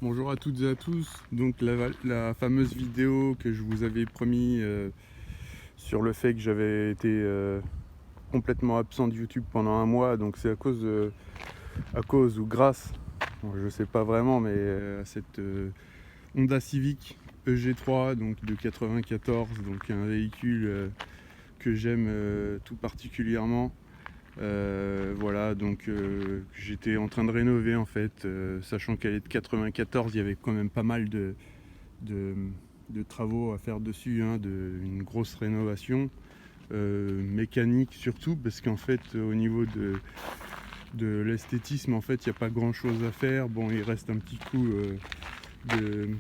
Bonjour à toutes et à tous. Donc la fameuse vidéo que je vous avais promis sur le fait que j'avais été complètement absent de YouTube pendant un mois, donc c'est à cause ou grâce, bon, je sais pas vraiment, mais à cette Honda Civic EG3 donc de 94, donc un véhicule que j'aime tout particulièrement. Voilà, donc j'étais en train de rénover en fait, sachant qu'elle est de 94, il y avait quand même pas mal de, de travaux à faire dessus, hein, une grosse rénovation mécanique surtout, parce qu'en fait au niveau de l'esthétisme, en fait il n'y a pas grand chose à faire. Bon, il reste un petit coup de,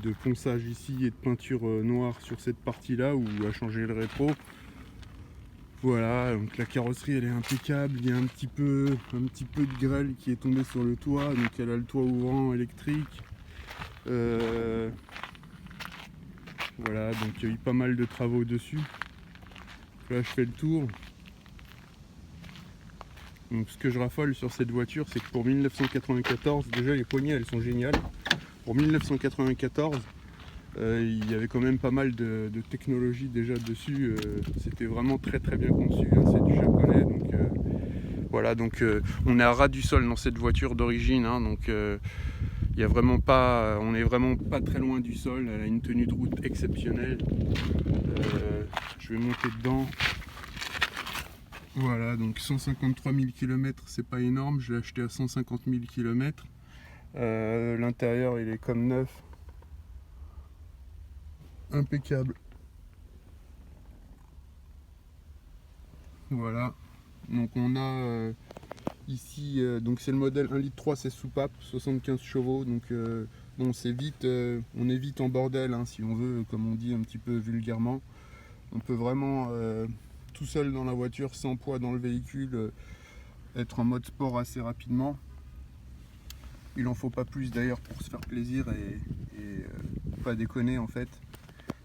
de ponçage ici et de peinture noire sur cette partie là, où à changer le rétro. Voilà, donc la carrosserie elle est impeccable, il y a un petit peu de grêle qui est tombé sur le toit, donc elle a le toit ouvrant électrique. Voilà, donc il y a eu pas mal de travaux dessus. Là je fais le tour. Donc ce que je raffole sur cette voiture, c'est que pour 1994, déjà les poignées elles sont géniales. Pour 1994, il y avait quand même pas mal de technologie déjà dessus. C'était vraiment très très bien conçu, hein, c'est du japonais. Donc voilà, donc on est à ras du sol dans cette voiture d'origine, hein, donc y a vraiment pas, on est vraiment pas très loin du sol. Elle a une tenue de route exceptionnelle. Je vais monter dedans. Voilà, donc 153 000 km, c'est pas énorme, je l'ai acheté à 150 000 km. L'intérieur il est comme neuf, impeccable. Voilà, donc on a ici, donc c'est le modèle 1,3 litre, c'est soupape, 75 chevaux, donc bon, c'est vite, on est vite en bordel, hein, si on veut, comme on dit un petit peu vulgairement. On peut vraiment tout seul dans la voiture, sans poids dans le véhicule, être en mode sport assez rapidement. Il en faut pas plus d'ailleurs pour se faire plaisir et pas déconner en fait.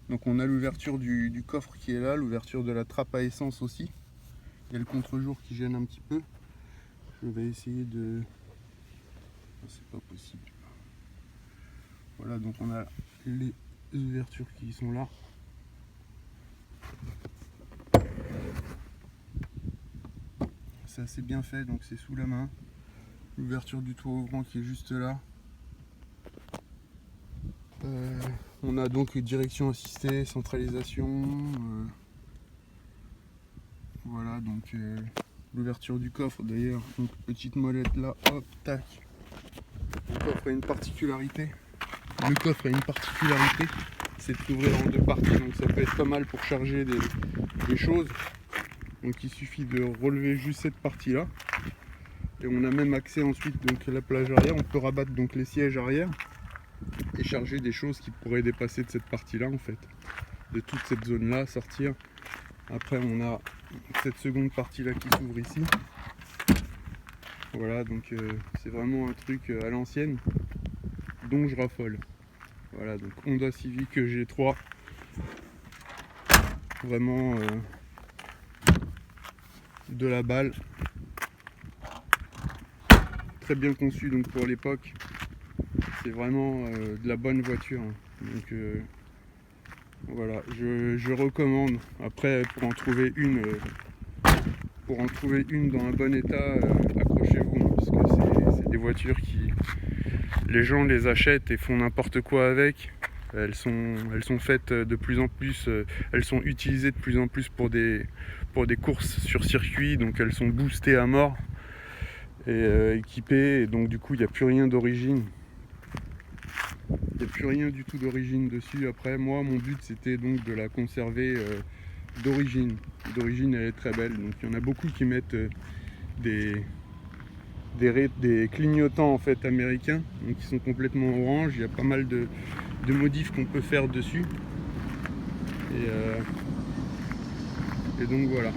Donc on a l'ouverture du coffre qui est là, l'ouverture de la trappe à essence aussi. Il y a le contre-jour qui gêne un petit peu. Je vais essayer de... C'est pas possible. Voilà, donc on a les ouvertures qui sont là. C'est assez bien fait, donc c'est sous la main. L'ouverture du toit ouvrant qui est juste là. On a donc direction assistée, centralisation. Voilà, donc l'ouverture du coffre d'ailleurs. Donc petite molette là, hop, tac. Le coffre a une particularité. C'est de s'ouvrir en deux parties, donc ça peut être pas mal pour charger des choses. Donc il suffit de relever juste cette partie là. Et on a même accès ensuite donc à la plage arrière. On peut rabattre donc les sièges arrière et charger des choses qui pourraient dépasser de cette partie là en fait. De toute cette zone là, sortir. Après on a cette seconde partie là qui s'ouvre ici. Voilà, donc c'est vraiment un truc à l'ancienne dont je raffole. Voilà, donc Honda Civic G3, vraiment de la balle, très bien conçu donc pour l'époque. C'est vraiment de la bonne voiture, hein. Donc voilà, je recommande. Après, pour en trouver une dans un bon état, accrochez-vous, hein, parce que c'est des voitures qui, les gens les achètent et font n'importe quoi avec. Elles sont faites de plus en plus, elles sont utilisées de plus en plus pour des courses sur circuit, donc elles sont boostées à mort et équipées, et donc du coup il n'y a plus rien d'origine. Il n'y a plus rien du tout d'origine dessus. Après, moi, mon but c'était donc de la conserver d'origine. D'origine, elle est très belle. Donc il y en a beaucoup qui mettent des, des clignotants en fait américains, donc qui sont complètement orange. Il y a pas mal de modifs qu'on peut faire dessus. Et donc voilà.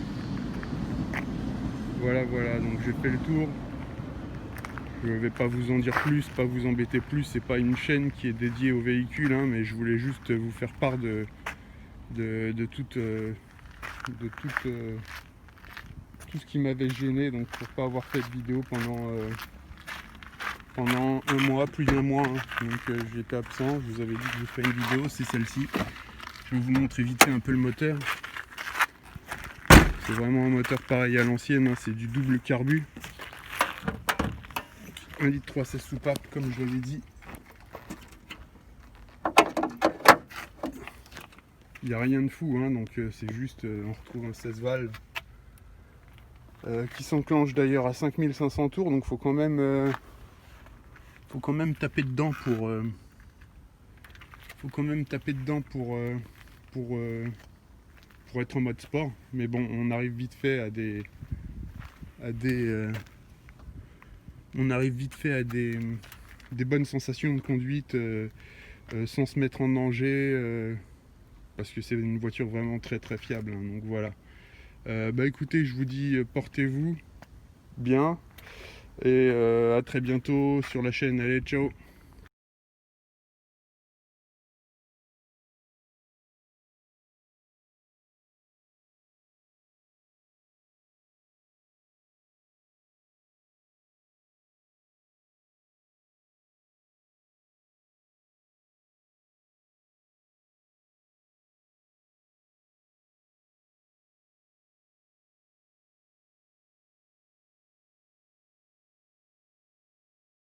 Voilà, donc j'ai fait le tour. Je vais pas vous en dire plus, pas vous embêter plus. C'est pas une chaîne qui est dédiée au véhicule, hein, mais je voulais juste vous faire part de tout ce qui m'avait gêné, donc pour pas avoir fait de vidéo pendant un mois, plus d'un mois, hein. Donc j'étais absent, je vous avais dit que je vous ferais une vidéo, c'est celle-ci. Je vais vous montrer vite fait un peu le moteur. C'est vraiment un moteur pareil à l'ancienne, hein, c'est du double carbu. 1,3 litre 16 soupapes comme je l'avais dit. Il n'y a rien de fou, hein, donc c'est juste, on retrouve un 16 valves qui s'enclenche d'ailleurs à 5500 tours, donc faut quand même taper dedans pour pour être en mode sport. Mais bon, on arrive vite fait à des bonnes sensations de conduite sans se mettre en danger. Parce que c'est une voiture vraiment très très fiable, hein, donc voilà. Bah écoutez, je vous dis portez-vous bien et à très bientôt sur la chaîne. Allez, ciao.